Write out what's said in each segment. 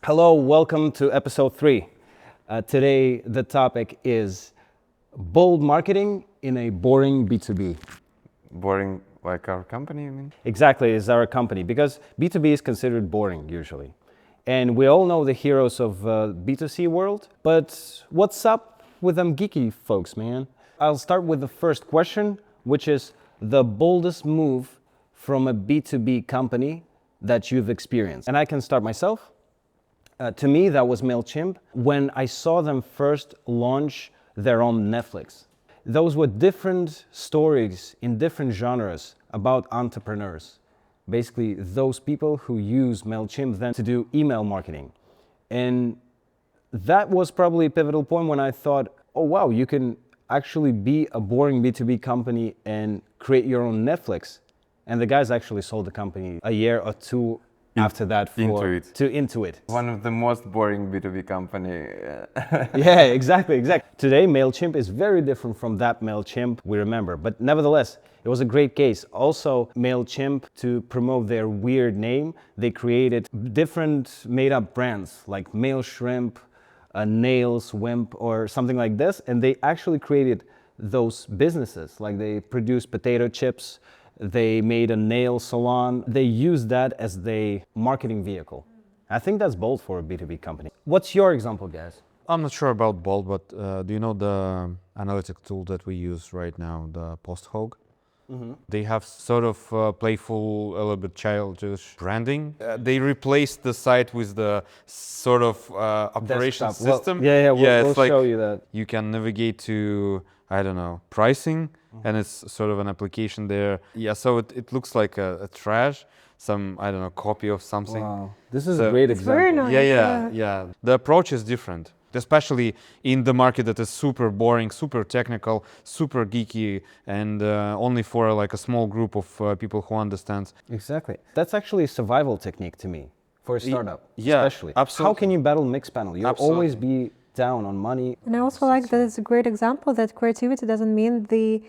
Hello, welcome to episode 3. Today, the topic is bold marketing in a boring B2B. Boring like our company, you mean? Exactly, is our company, because B2B is considered boring usually. And we all know the heroes of B2C world, but what's up with them geeky folks, man? I'll start with the first question, which is the boldest move from a B2B company that you've experienced. And I can start myself. To me, that was MailChimp when I saw them first launch their own Netflix. Those were different stories in different genres about entrepreneurs. Basically, those people who use MailChimp then to do email marketing. And that was probably a pivotal point when I thought, oh wow, you can actually be a boring B2B company and create your own Netflix. And the guys actually sold the company a year or two after that to Intuit. One of the most boring B2B company. Yeah, exactly. Today, MailChimp is very different from that MailChimp we remember. But nevertheless, it was a great case. Also, MailChimp, to promote their weird name, they created different made-up brands like MailShrimp, Nails, Wimp, or something like this. And they actually created those businesses. Like they produced potato chips, they made a nail salon. They used that as their marketing vehicle. I think that's bold for a B2B company. What's your example, guys? I'm not sure about bold, but do you know the analytic tool that we use right now, the post-hog? They have sort of playful, a little bit childish branding. They replaced the site with the sort of operation Desktop. system. We'll like show you that. you can navigate to, I don't know, pricing, and it's sort of an application there. Yeah, so it looks like a trash, some, I don't know, copy of something. Wow, this is So a great It's example. very nice. Yeah. The approach is different, especially in the market that is super boring, super technical, super geeky, and only for like a small group of people who understands. Exactly. That's actually a survival technique to me for a startup, yeah, especially. absolutely. How can you battle Mixpanel? You'll always be down on money. And I also like that it's a great example that creativity doesn't mean the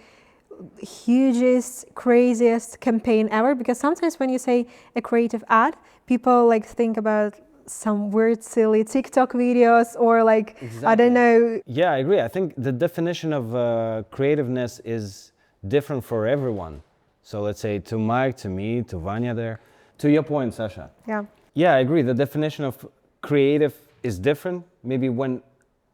hugest, craziest campaign ever. Because sometimes when you say a creative ad, people like think about some weird, silly TikTok videos or like, I don't know. Yeah, I agree. I think the definition of creativeness is different for everyone. So let's say to Mike, to me, to Vanya there. To your point, Sasha. Yeah. Yeah, I agree. The definition of creative is different. Maybe when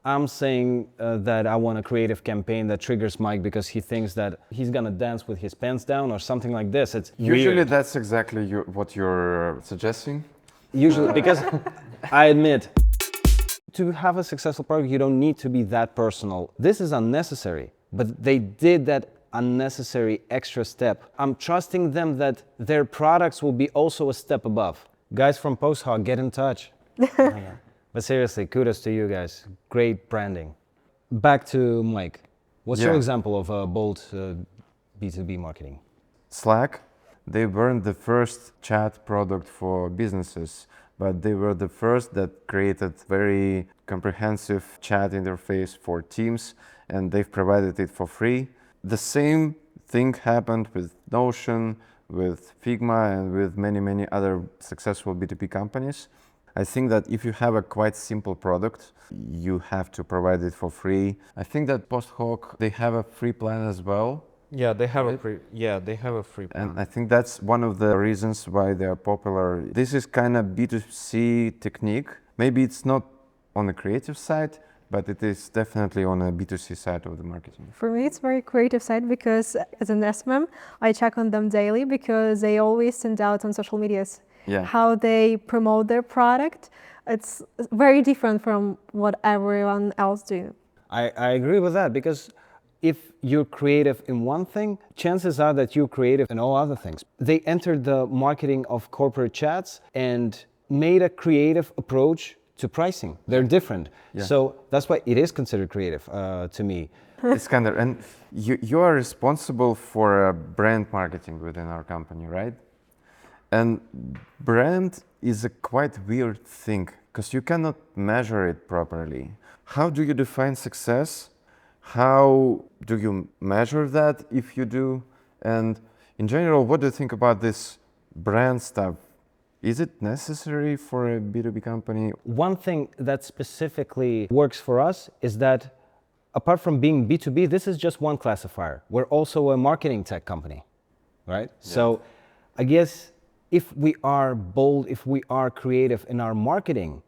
I'm saying that I want a creative campaign that triggers Mike because he thinks that he's gonna dance with his pants down or something like this. It's Usually weird. that's exactly what you're suggesting. Usually, because I admit, to have a successful product, you don't need to be that personal. This is unnecessary, but they did that unnecessary extra step. I'm trusting them that their products will be also a step above. Guys from PostHog, get in touch. But seriously, kudos to you guys. Great branding. Back to Mike. What's your Yeah. example of a bold B2B marketing? Slack, they weren't the first chat product for businesses, but they were the first that created very comprehensive chat interface for teams, and they've provided it for free. The same thing happened with Notion, with Figma, and with many other successful B2B companies. I think that if you have a quite simple product, you have to provide it for free. I think that PostHawk, they have a free plan as well. Yeah, they have they have a free plan. And I think that's one of the reasons why they are popular. This is kind of B2C technique. Maybe it's not on the creative side, but it is definitely on a B2C side of the marketing. For me, it's very creative side because as an SMM, I check on them daily because they always send out on social medias. Yeah. How they promote their product. It's very different from what everyone else do. I agree with that because if you're creative in one thing, chances are that you're creative in all other things. They entered the marketing of corporate chats and made a creative approach to pricing. They're different. Yeah. So that's why it is considered creative to me. Iskander, and you are responsible for brand marketing within our company, right? And brand is a quite weird thing because you cannot measure it properly. How do you define success? How do you measure that if you do? And in general, what do you think about this brand stuff? Is it necessary for a B2B company? One thing that specifically works for us is that apart from being B2B, this is just one classifier. We're also a marketing tech company, right? Yeah. So I guess if we are bold, if we are creative in our marketing,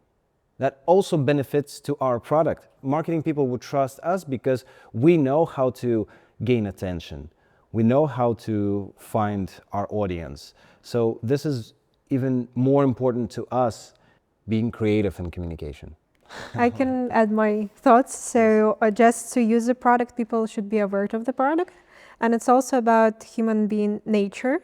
that also benefits to our product. Marketing people would trust us because we know how to gain attention. We know how to find our audience. So this is even more important to us, being creative in communication. I can add my thoughts. So just to use the product, people should be aware of the product. And it's also about human being nature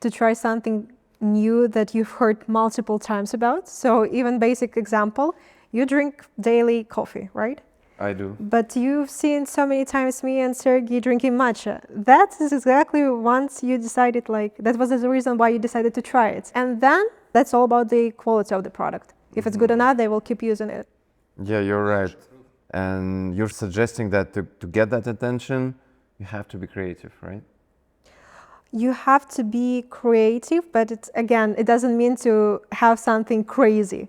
to try something new that you've heard multiple times about. So even basic example, you drink daily coffee, right? I do. But you've seen so many times me and Sergey drinking matcha. That is exactly once you decided, like, that was the reason why you decided to try it. And then that's all about the quality of the product. If it's good enough, they will keep using it. Yeah, you're right. And you're suggesting that to get that attention, you have to be creative, right? You have to be creative, but it's, again, it doesn't mean to have something crazy.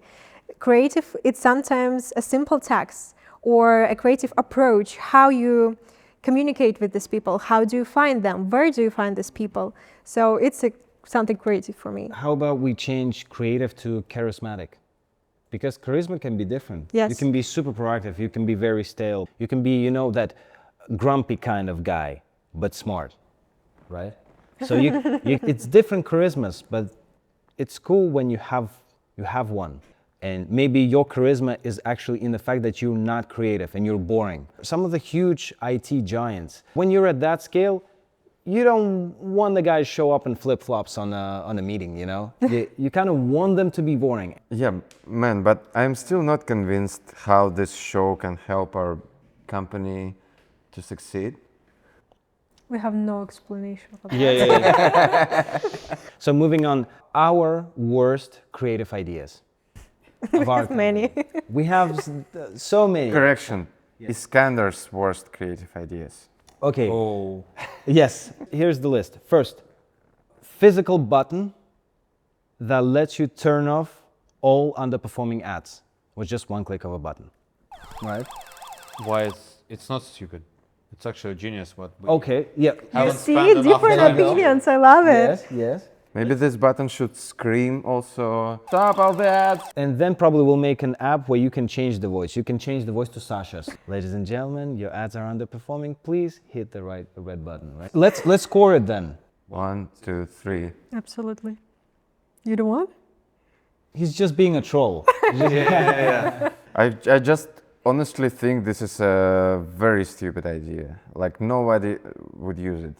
Creative, it's sometimes a simple text or a creative approach, how you communicate with these people, how do you find them, where do you find these people? So it's something creative for me. How about we change creative to charismatic? Because charisma can be different. Yes. You can be super proactive, you can be very stale, you can be, you know, that grumpy kind of guy, but smart, right? So it's different charismas, but it's cool when you have one. And maybe your charisma is actually in the fact that you're not creative and you're boring. Some of the huge IT giants, when you're at that scale, you don't want the guys show up in flip-flops on a meeting, you know? You kind of want them to be boring. Yeah, man, but I'm still not convinced how this show can help our company to succeed. We have no explanation of that. Yeah. So moving on, our worst creative ideas. We have many. We have so many. Correction. Iskandar's worst creative ideas. Okay. Oh, Yes, here's the list. First, physical button that lets you turn off all underperforming ads with just one click of a button. Right? why it's not stupid. It's actually genius. What we Okay, yeah. You haven't see spent enough different time on. opinions. I love it. Yes. Maybe this button should scream also, stop all that. And then probably we'll make an app where you can change the voice. You can change the voice to Sasha's. Ladies and gentlemen, your ads are underperforming. Please hit the red button. Right? Let's score it then. 1, 2, 3. Absolutely. You don't want? He's just being a troll. I just honestly think this is a very stupid idea. Like nobody would use it.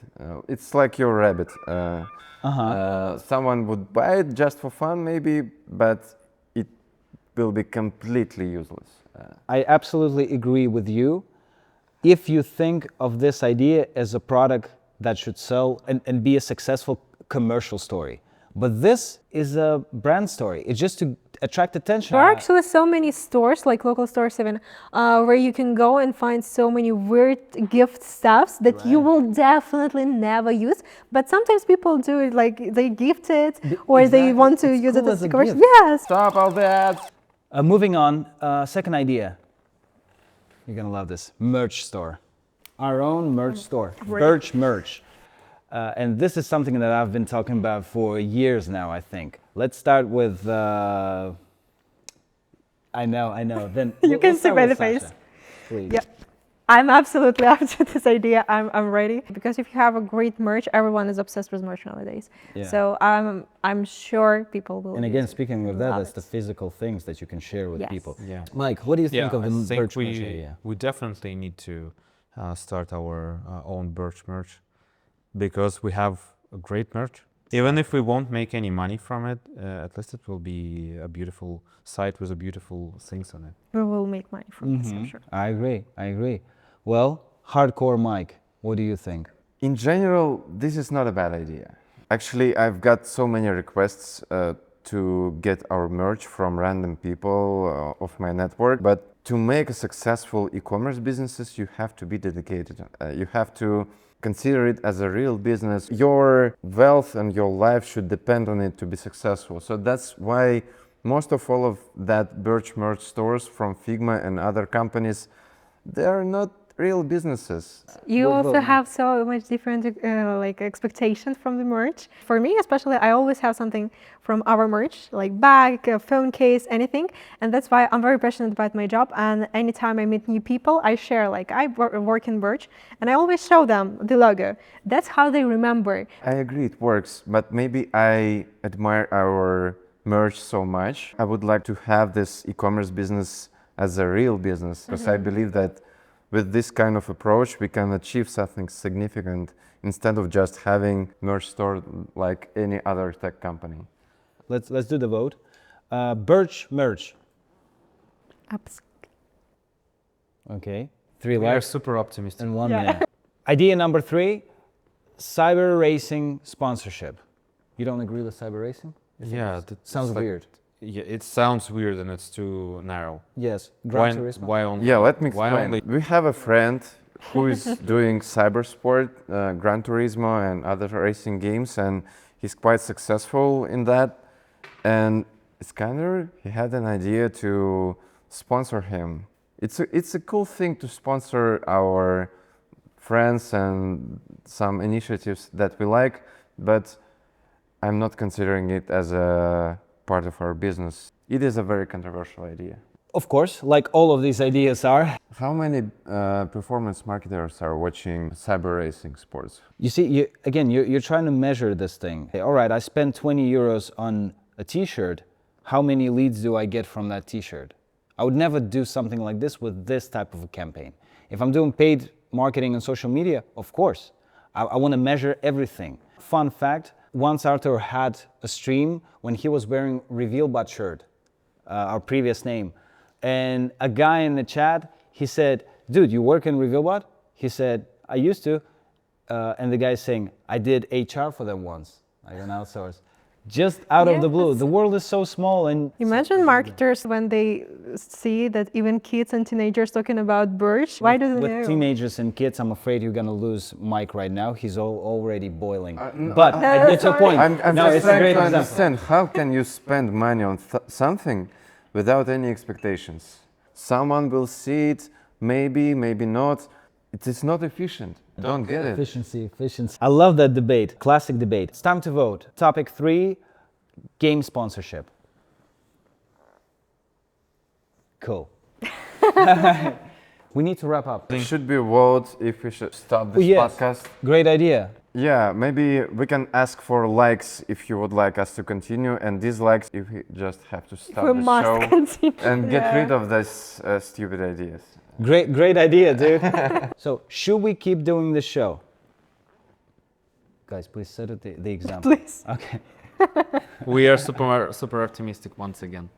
It's like your rabbit. Someone would buy it just for fun maybe, but it will be completely useless. I absolutely agree with you. If you think of this idea as a product that should sell and be a successful commercial story. But this is a brand story. It's just to attract attention. There are actually so many stores, like local stores even, where you can go and find so many weird gift stuffs that you will definitely never use. But sometimes people do it, like they gift it or they want to use it as a commercial. Yes. Stop all that. Moving on, second idea. You're gonna love this. Merch store. Our own merch store. Birch merch. And this is something that I've been talking about for years now, I think. Let's start with, I know. Then You can see by the face. Please. Yeah. I'm absolutely up to this idea. I'm ready. Because if you have a great merch, everyone is obsessed with merch nowadays. Yeah. So I'm sure people will. And again, use it. speaking of that, Love that's it. the physical things that you can share with Yes. people. Yeah. Mike, what do you think of the I think birch merch idea? we definitely need to start our own birch merch because we have a great merch. Even if we won't make any money from it, at least it will be a beautiful site with a beautiful things on it. We will make money from this, I'm sure. I agree. Well, hardcore Mike, what do you think? In general, this is not a bad idea. Actually, I've got so many requests to get our merch from random people of my network. But to make a successful e-commerce businesses, you have to be dedicated. You have to consider it as a real business. Your wealth and your life should depend on it to be successful. So that's why most of all of that Birch merch stores from Figma and other companies, they are not real businesses. You also have so much different like expectations from the merch. For me, especially, I always have something from our merch, like bag, a phone case, anything. And that's why I'm very passionate about my job. And anytime I meet new people, I share, like I work in merch, and I always show them the logo. That's how they remember. I agree it works, but maybe I admire our merch so much. I would like to have this e-commerce business as a real business, because I believe that with this kind of approach, we can achieve something significant instead of just having merch store like any other tech company. Let's do the vote. Birch merch. Okay. 3 We are likes super optimistic. and 1 minute. Idea number 3, cyber racing sponsorship. You don't agree with cyber racing? Yeah, that Sounds weird. Yeah, it sounds weird and it's too narrow. Yes. Gran Turismo. Why only? Yeah, let me Why explain. only? We have a friend who is doing cyber sport, Gran Turismo and other racing games, and he's quite successful in that. And Scanner, he had an idea to sponsor him. It's a cool thing to sponsor our friends and some initiatives that we like, but I'm not considering it as a part of our business. It is a very controversial idea. Of course, like all of these ideas are. How many performance marketers are watching cyber racing sports? You see, you're trying to measure this thing. All right, I spent 20 euros on a t-shirt. How many leads do I get from that t-shirt? I would never do something like this with this type of a campaign. If I'm doing paid marketing on social media, of course, I want to measure everything. Fun fact, once Arthur had a stream when he was wearing RevealBot shirt, our previous name, and a guy in the chat, he said, dude, you work in RevealBot? He said, I used to. And the guy's saying, I did HR for them once. I don't outsource. Just out of the blue. The world is so small. And Imagine marketers when they see that even kids and teenagers talking about Birch. Why do they with know? teenagers and kids, I'm afraid you're gonna lose Mike right now. He's already boiling. But I get your point. I'm No, just it's a trying great to example. understand how can you spend money on something without any expectations? Someone will see it, maybe, maybe not. It is not efficient. Don't get it. Efficiency. I love that debate. Classic debate. It's time to vote. Topic 3, game sponsorship. Cool. We need to wrap up. Should we vote if we should stop this Yes. podcast? Great idea. Yeah, maybe we can ask for likes if you would like us to continue, and dislikes if we just have to stop We the must show continue. and get rid of these stupid ideas. Great idea, dude. So, should we keep doing this show? Guys, please set the example. Please. Okay. We are super optimistic once again.